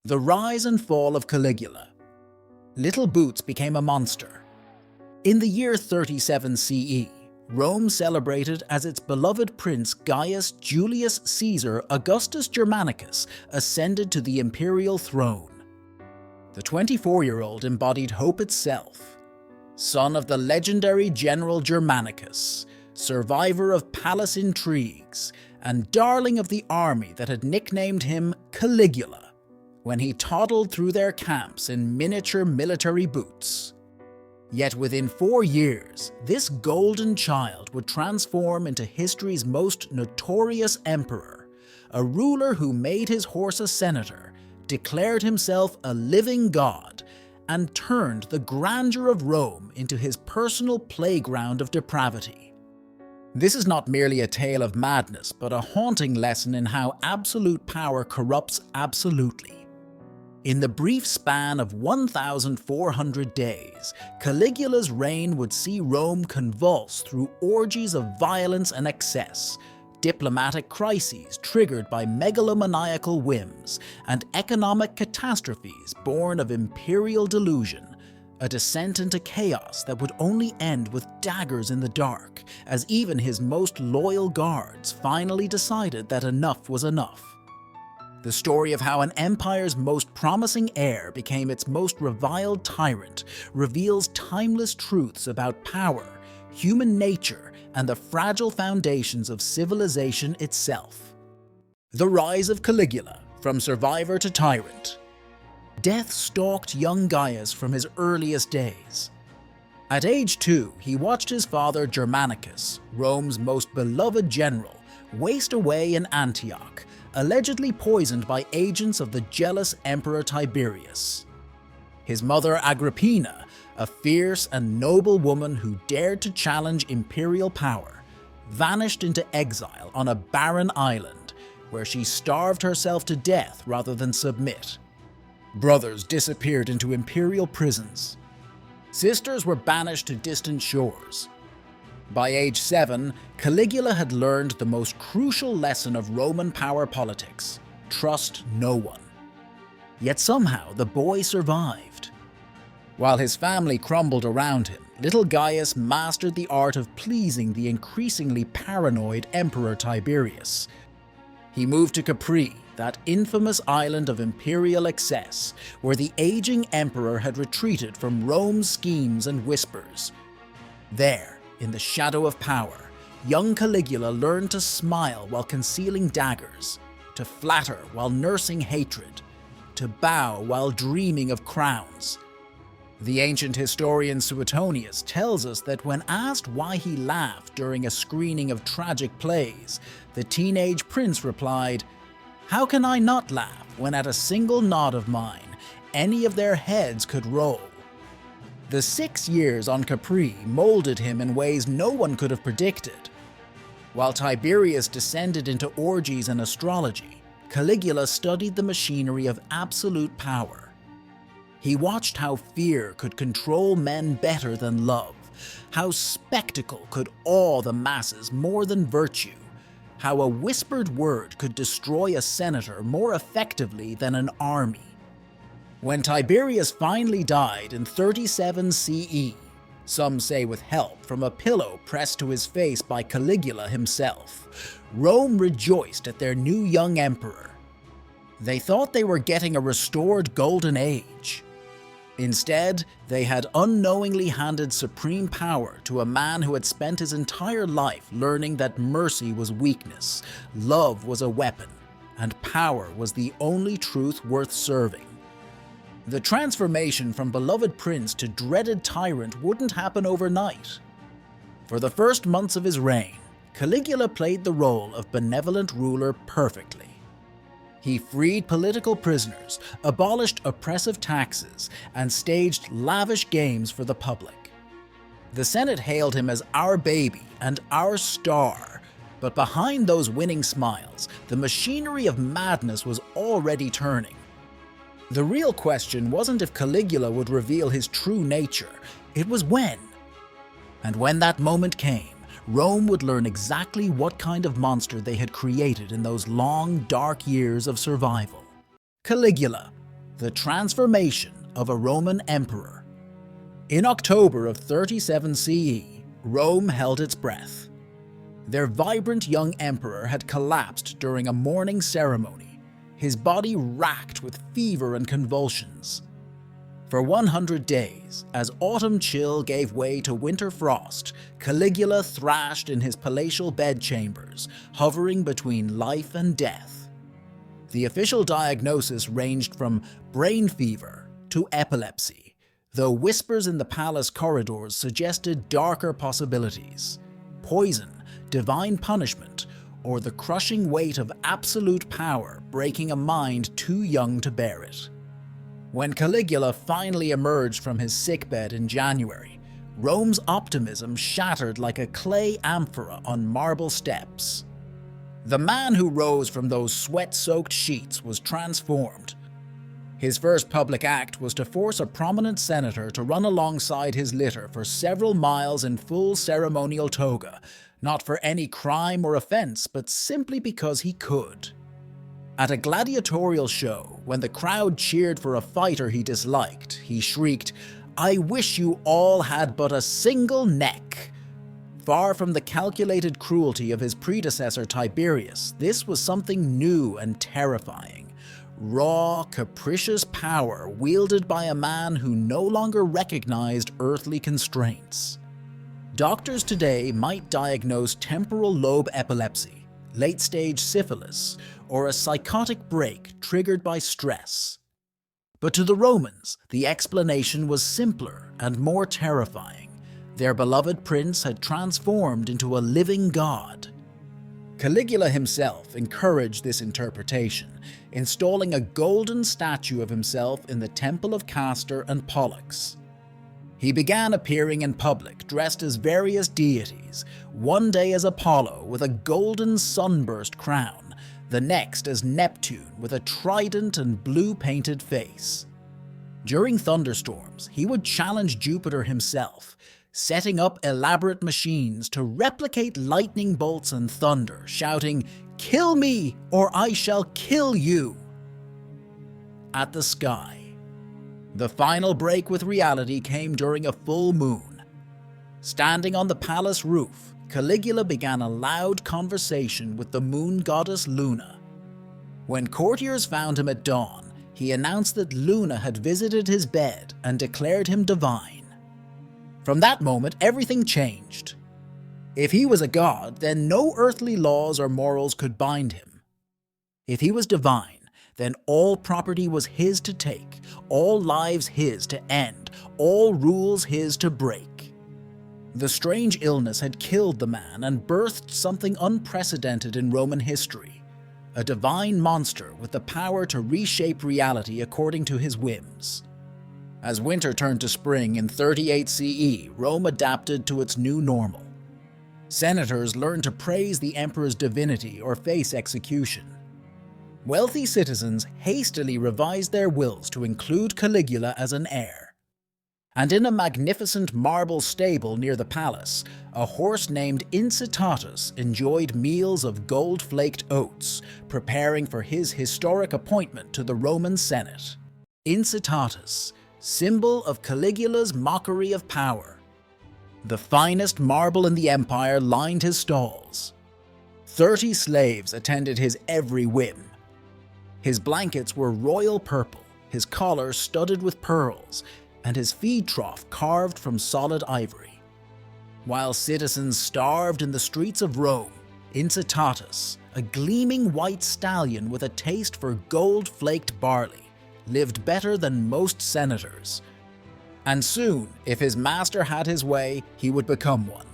The rise and fall of Caligula. Little Boots became a monster. In the year 37 CE, Rome celebrated as its beloved prince Gaius Julius Caesar Augustus Germanicus ascended to the imperial throne. The 24-year-old embodied hope itself. Son of the legendary General Germanicus, survivor of palace intrigues, and darling of the army that had nicknamed him Caligula when he toddled through their camps in miniature military boots. Yet within 4 years, this golden child would transform into history's most notorious emperor, a ruler who made his horse a senator, declared himself a living god, and turned the grandeur of Rome into his personal playground of depravity. This is not merely a tale of madness, but a haunting lesson in how absolute power corrupts absolutely. In the brief span of 1,400 days, Caligula's reign would see Rome convulse through orgies of violence and excess, diplomatic crises triggered by megalomaniacal whims, and economic catastrophes born of imperial delusion, a descent into chaos that would only end with daggers in the dark, as even his most loyal guards finally decided that enough was enough. The story of how an empire's most promising heir became its most reviled tyrant reveals timeless truths about power, human nature, and the fragile foundations of civilization itself. The rise of Caligula, from survivor to tyrant. Death stalked young Gaius from his earliest days. At age 2, he watched his father Germanicus, Rome's most beloved general, waste away in Antioch, allegedly poisoned by agents of the jealous Emperor Tiberius. His mother Agrippina, a fierce and noble woman who dared to challenge imperial power, vanished into exile on a barren island, where she starved herself to death rather than submit. Brothers disappeared into imperial prisons. Sisters were banished to distant shores. By age 7, Caligula had learned the most crucial lesson of Roman power politics: trust no one. Yet somehow the boy survived. While his family crumbled around him, little Gaius mastered the art of pleasing the increasingly paranoid Emperor Tiberius. He moved to Capri, that infamous island of imperial excess, where the aging emperor had retreated from Rome's schemes and whispers. There, in the shadow of power, young Caligula learned to smile while concealing daggers, to flatter while nursing hatred, to bow while dreaming of crowns. The ancient historian Suetonius tells us that when asked why he laughed during a screening of tragic plays, the teenage prince replied, "How can I not laugh when at a single nod of mine, any of their heads could roll?" The 6 years on Capri molded him in ways no one could have predicted. While Tiberius descended into orgies and astrology, Caligula studied the machinery of absolute power. He watched how fear could control men better than love, how spectacle could awe the masses more than virtue, how a whispered word could destroy a senator more effectively than an army. When Tiberius finally died in 37 CE, some say with help from a pillow pressed to his face by Caligula himself, Rome rejoiced at their new young emperor. They thought they were getting a restored golden age. Instead, they had unknowingly handed supreme power to a man who had spent his entire life learning that mercy was weakness, love was a weapon, and power was the only truth worth serving. The transformation from beloved prince to dreaded tyrant wouldn't happen overnight. For the first months of his reign, Caligula played the role of benevolent ruler perfectly. He freed political prisoners, abolished oppressive taxes, and staged lavish games for the public. The Senate hailed him as our baby and our star, but behind those winning smiles, the machinery of madness was already turning. The real question wasn't if Caligula would reveal his true nature, it was when. And when that moment came, Rome would learn exactly what kind of monster they had created in those long, dark years of survival. Caligula, the transformation of a Roman emperor. In October of 37 CE, Rome held its breath. Their vibrant young emperor had collapsed during a mourning ceremony, his body racked with fever and convulsions. For 100 days, as autumn chill gave way to winter frost, Caligula thrashed in his palatial bedchambers, hovering between life and death. The official diagnosis ranged from brain fever to epilepsy, though whispers in the palace corridors suggested darker possibilities: poison, divine punishment, or the crushing weight of absolute power breaking a mind too young to bear it. When Caligula finally emerged from his sickbed in January, Rome's optimism shattered like a clay amphora on marble steps. The man who rose from those sweat-soaked sheets was transformed. His first public act was to force a prominent senator to run alongside his litter for several miles in full ceremonial toga, not for any crime or offense, but simply because he could. At a gladiatorial show, when the crowd cheered for a fighter he disliked, he shrieked, "I wish you all had but a single neck." Far from the calculated cruelty of his predecessor Tiberius, this was something new and terrifying. Raw, capricious power wielded by a man who no longer recognized earthly constraints. Doctors today might diagnose temporal lobe epilepsy, late-stage syphilis, or a psychotic break triggered by stress. But to the Romans, the explanation was simpler and more terrifying. Their beloved prince had transformed into a living god. Caligula himself encouraged this interpretation, installing a golden statue of himself in the temple of Castor and Pollux. He began appearing in public dressed as various deities, one day as Apollo with a golden sunburst crown, the next as Neptune with a trident and blue-painted face. During thunderstorms, he would challenge Jupiter himself, setting up elaborate machines to replicate lightning bolts and thunder, shouting, "Kill me, or I shall kill you!" At the sky. The final break with reality came during a full moon. Standing on the palace roof, Caligula began a loud conversation with the moon goddess Luna. When courtiers found him at dawn, he announced that Luna had visited his bed and declared him divine. From that moment, everything changed. If he was a god, then no earthly laws or morals could bind him. If he was divine, then all property was his to take, all lives his to end, all rules his to break. The strange illness had killed the man and birthed something unprecedented in Roman history, a divine monster with the power to reshape reality according to his whims. As winter turned to spring in 38 CE, Rome adapted to its new normal. Senators learned to praise the emperor's divinity or face execution. Wealthy citizens hastily revised their wills to include Caligula as an heir. And in a magnificent marble stable near the palace, a horse named Incitatus enjoyed meals of gold-flaked oats, preparing for his historic appointment to the Roman Senate. Incitatus, symbol of Caligula's mockery of power. The finest marble in the empire lined his stalls. 30 slaves attended his every whim. His blankets were royal purple, his collar studded with pearls, and his feed trough carved from solid ivory. While citizens starved in the streets of Rome, Incitatus, a gleaming white stallion with a taste for gold-flaked barley, lived better than most senators. And soon, if his master had his way, he would become one.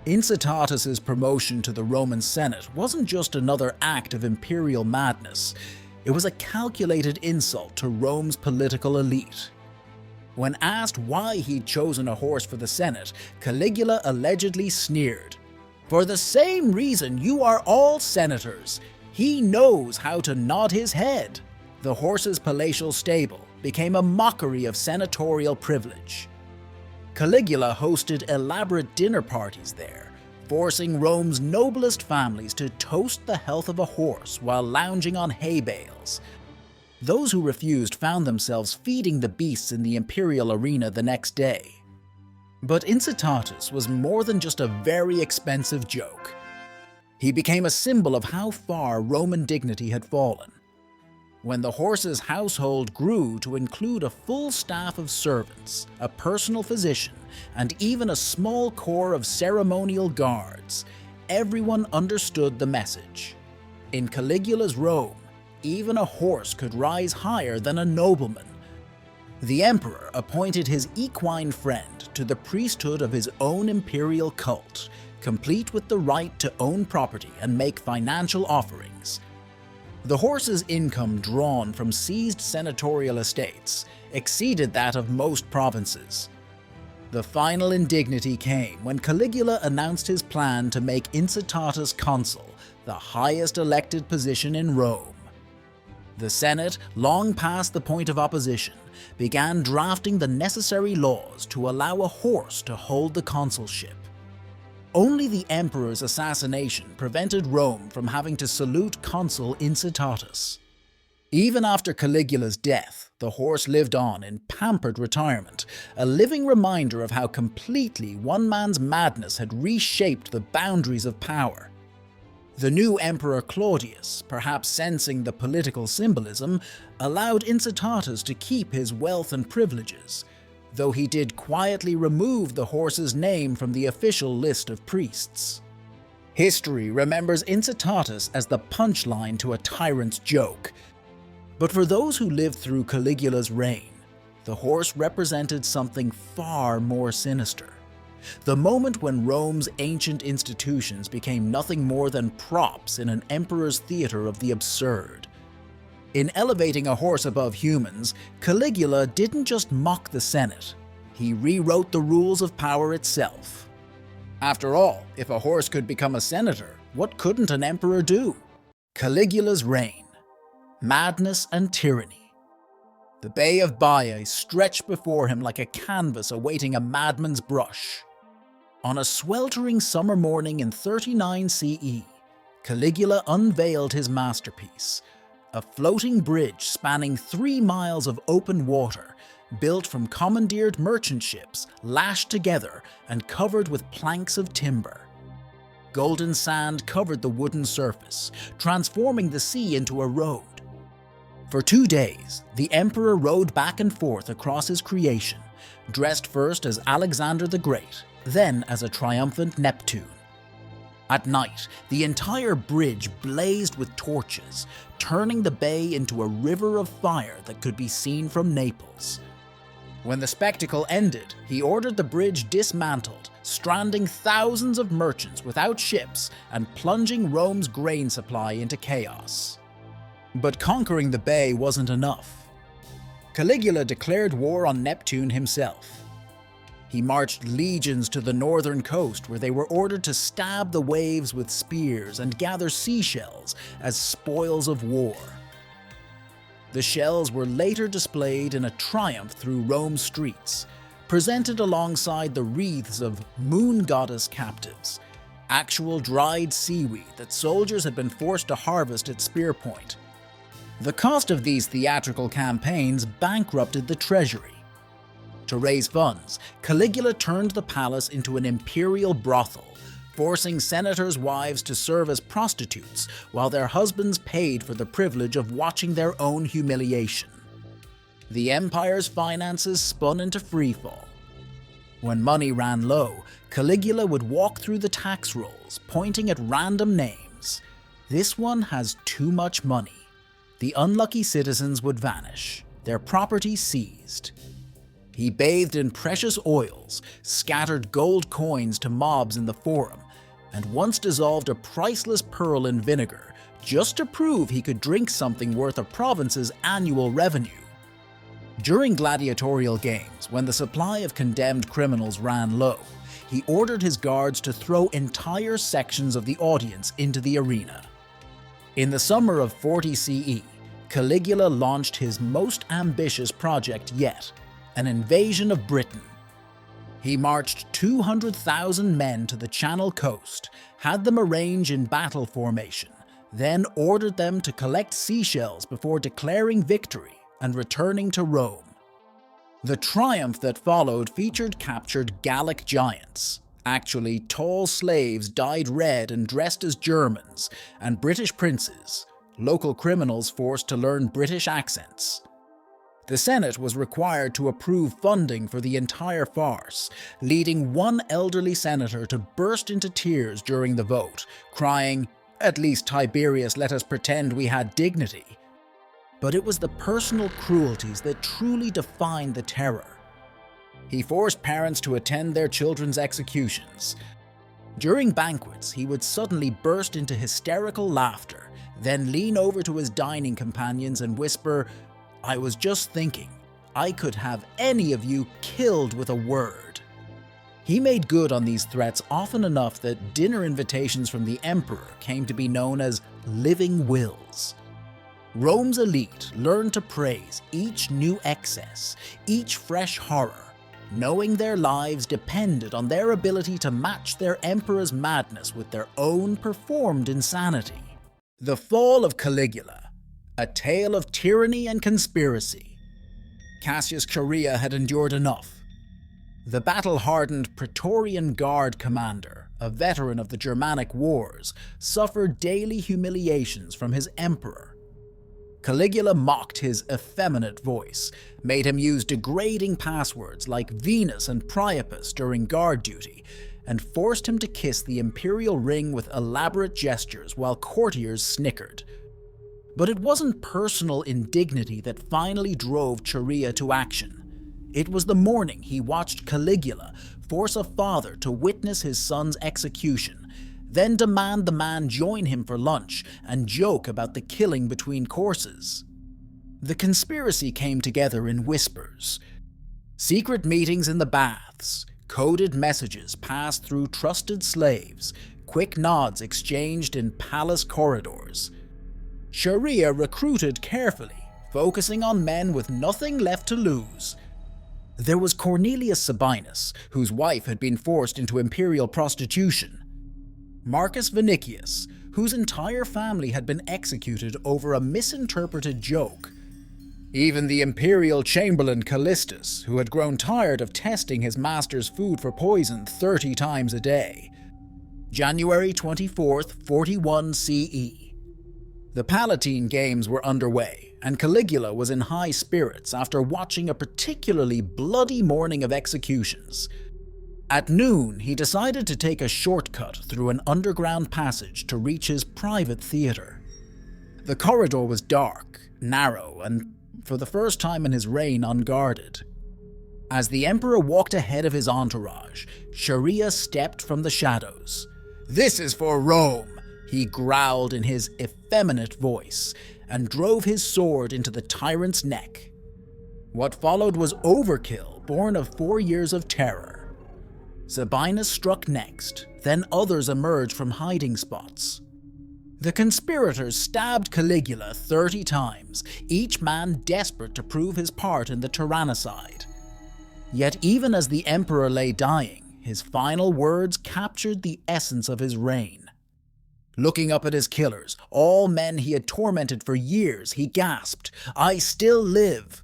Incitatus's promotion to the Roman Senate wasn't just another act of imperial madness. It was a calculated insult to Rome's political elite. When asked why he'd chosen a horse for the Senate, Caligula allegedly sneered, "For the same reason you are all senators. He knows how to nod his head." The horse's palatial stable became a mockery of senatorial privilege. Caligula hosted elaborate dinner parties there, forcing Rome's noblest families to toast the health of a horse while lounging on hay bales. Those who refused found themselves feeding the beasts in the imperial arena the next day. But Incitatus was more than just a very expensive joke. He became a symbol of how far Roman dignity had fallen. When the horse's household grew to include a full staff of servants, a personal physician, and even a small corps of ceremonial guards, everyone understood the message. In Caligula's Rome, even a horse could rise higher than a nobleman. The emperor appointed his equine friend to the priesthood of his own imperial cult, complete with the right to own property and make financial offerings. The horse's income drawn from seized senatorial estates exceeded that of most provinces. The final indignity came when Caligula announced his plan to make Incitatus consul, the highest elected position in Rome. The Senate, long past the point of opposition, began drafting the necessary laws to allow a horse to hold the consulship. Only the emperor's assassination prevented Rome from having to salute consul Incitatus. Even after Caligula's death, the horse lived on in pampered retirement, a living reminder of how completely one man's madness had reshaped the boundaries of power. The new Emperor Claudius, perhaps sensing the political symbolism, allowed Incitatus to keep his wealth and privileges, though he did quietly remove the horse's name from the official list of priests. History remembers Incitatus as the punchline to a tyrant's joke. But for those who lived through Caligula's reign, the horse represented something far more sinister. The moment when Rome's ancient institutions became nothing more than props in an emperor's theater of the absurd. In elevating a horse above humans, Caligula didn't just mock the Senate, he rewrote the rules of power itself. After all, if a horse could become a senator, what couldn't an emperor do? Caligula's reign. Madness and tyranny. The Bay of Baia stretched before him like a canvas awaiting a madman's brush. On a sweltering summer morning in 39 CE, Caligula unveiled his masterpiece, a floating bridge spanning 3 miles of open water, built from commandeered merchant ships, lashed together and covered with planks of timber. Golden sand covered the wooden surface, transforming the sea into a road. For 2 days, the emperor rode back and forth across his creation, dressed first as Alexander the Great, then as a triumphant Neptune. At night, the entire bridge blazed with torches, turning the bay into a river of fire that could be seen from Naples. When the spectacle ended, he ordered the bridge dismantled, stranding thousands of merchants without ships and plunging Rome's grain supply into chaos. But conquering the bay wasn't enough. Caligula declared war on Neptune himself. He marched legions to the northern coast where they were ordered to stab the waves with spears and gather seashells as spoils of war. The shells were later displayed in a triumph through Rome's streets, presented alongside the wreaths of moon goddess captives, actual dried seaweed that soldiers had been forced to harvest at spear point. The cost of these theatrical campaigns bankrupted the treasury. To raise funds, Caligula turned the palace into an imperial brothel, forcing senators' wives to serve as prostitutes while their husbands paid for the privilege of watching their own humiliation. The empire's finances spun into freefall. When money ran low, Caligula would walk through the tax rolls, pointing at random names. This one has too much money. The unlucky citizens would vanish, their property seized. He bathed in precious oils, scattered gold coins to mobs in the forum, and once dissolved a priceless pearl in vinegar just to prove he could drink something worth a province's annual revenue. During gladiatorial games, when the supply of condemned criminals ran low, he ordered his guards to throw entire sections of the audience into the arena. In the summer of 40 CE, Caligula launched his most ambitious project yet, an invasion of Britain. He marched 200,000 men to the Channel coast, had them arrange in battle formation, then ordered them to collect seashells before declaring victory and returning to Rome. The triumph that followed featured captured Gallic giants, actually tall slaves dyed red and dressed as Germans, and British princes, local criminals forced to learn British accents. The Senate was required to approve funding for the entire farce, leading one elderly senator to burst into tears during the vote, crying, "At least, Tiberius, let us pretend we had dignity." But it was the personal cruelties that truly defined the terror. He forced parents to attend their children's executions. During banquets, he would suddenly burst into hysterical laughter, then lean over to his dining companions and whisper, "I was just thinking, I could have any of you killed with a word." He made good on these threats often enough that dinner invitations from the emperor came to be known as living wills. Rome's elite learned to praise each new excess, each fresh horror, knowing their lives depended on their ability to match their emperor's madness with their own performed insanity. The fall of Caligula, a tale of tyranny and conspiracy. Cassius Chaerea had endured enough. The battle-hardened Praetorian Guard commander, a veteran of the Germanic Wars, suffered daily humiliations from his emperor. Caligula mocked his effeminate voice, made him use degrading passwords like Venus and Priapus during guard duty, and forced him to kiss the imperial ring with elaborate gestures while courtiers snickered. But it wasn't personal indignity that finally drove Chaerea to action. It was the morning he watched Caligula force a father to witness his son's execution, then demand the man join him for lunch and joke about the killing between courses. The conspiracy came together in whispers. Secret meetings in the baths, coded messages passed through trusted slaves, quick nods exchanged in palace corridors. Chaerea recruited carefully, focusing on men with nothing left to lose. There was Cornelius Sabinus, whose wife had been forced into imperial prostitution. Marcus Vinicius, whose entire family had been executed over a misinterpreted joke. Even the imperial chamberlain Callistus, who had grown tired of testing his master's food for poison 30 times a day. January 24th, 41 CE. The Palatine Games were underway, and Caligula was in high spirits after watching a particularly bloody morning of executions. At noon, he decided to take a shortcut through an underground passage to reach his private theater. The corridor was dark, narrow, and, for the first time in his reign, unguarded. As the emperor walked ahead of his entourage, Chaerea stepped from the shadows. "This is for Rome," he growled in his effeminate voice, and drove his sword into the tyrant's neck. What followed was overkill, born of 4 years of terror. Sabinus struck next, then others emerged from hiding spots. The conspirators stabbed Caligula 30 times, each man desperate to prove his part in the tyrannicide. Yet even as the emperor lay dying, his final words captured the essence of his reign. Looking up at his killers, all men he had tormented for years, he gasped, "I still live."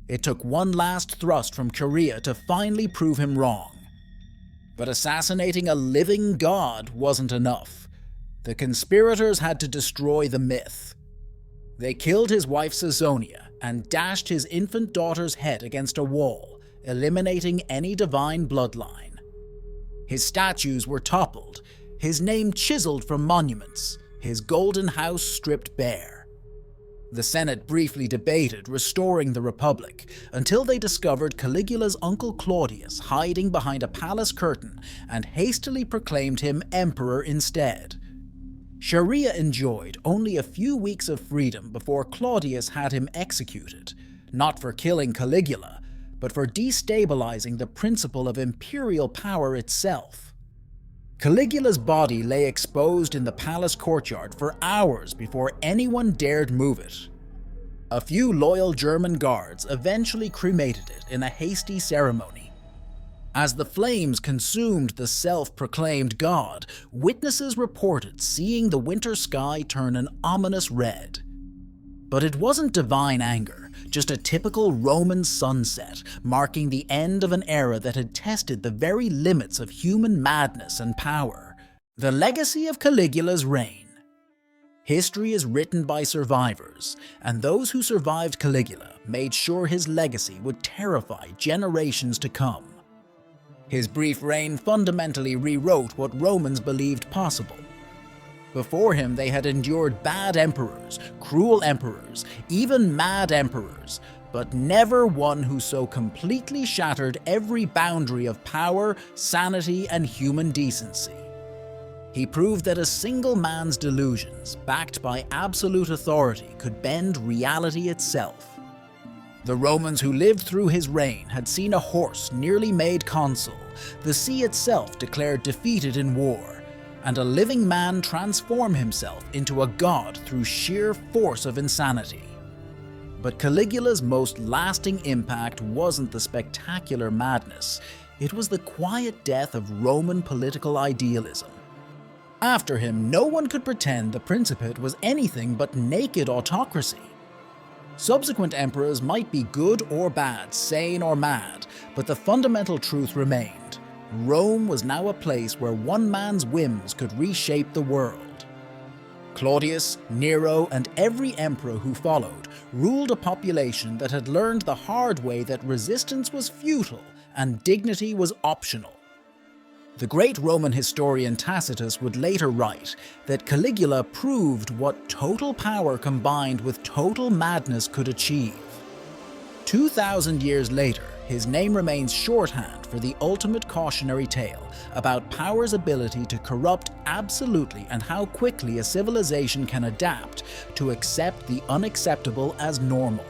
It took one last thrust from Chaerea to finally prove him wrong. But assassinating a living god wasn't enough. The conspirators had to destroy the myth. They killed his wife Caesonia and dashed his infant daughter's head against a wall, eliminating any divine bloodline. His statues were toppled, his name chiseled from monuments, his golden house stripped bare. The Senate briefly debated restoring the Republic, until they discovered Caligula's uncle Claudius hiding behind a palace curtain and hastily proclaimed him emperor instead. Chaerea enjoyed only a few weeks of freedom before Claudius had him executed, not for killing Caligula, but for destabilizing the principle of imperial power itself. Caligula's body lay exposed in the palace courtyard for hours before anyone dared move it. A few loyal German guards eventually cremated it in a hasty ceremony. As the flames consumed the self-proclaimed god, witnesses reported seeing the winter sky turn an ominous red. But it wasn't divine anger, just a typical Roman sunset, marking the end of an era that had tested the very limits of human madness and power. The legacy of Caligula's reign. History is written by survivors, and those who survived Caligula made sure his legacy would terrify generations to come. His brief reign fundamentally rewrote what Romans believed possible. Before him, they had endured bad emperors, cruel emperors, even mad emperors, but never one who so completely shattered every boundary of power, sanity, and human decency. He proved that a single man's delusions, backed by absolute authority, could bend reality itself. The Romans who lived through his reign had seen a horse nearly made consul, the sea itself declared defeated in war, and a living man transform himself into a god through sheer force of insanity. But Caligula's most lasting impact wasn't the spectacular madness, it was the quiet death of Roman political idealism. After him, no one could pretend the Principate was anything but naked autocracy. Subsequent emperors might be good or bad, sane or mad, but the fundamental truth remained. Rome was now a place where one man's whims could reshape the world. Claudius, Nero, and every emperor who followed ruled a population that had learned the hard way that resistance was futile and dignity was optional. The great Roman historian Tacitus would later write that Caligula proved what total power combined with total madness could achieve. 2,000 years later, his name remains shorthand for the ultimate cautionary tale about power's ability to corrupt absolutely and how quickly a civilization can adapt to accept the unacceptable as normal.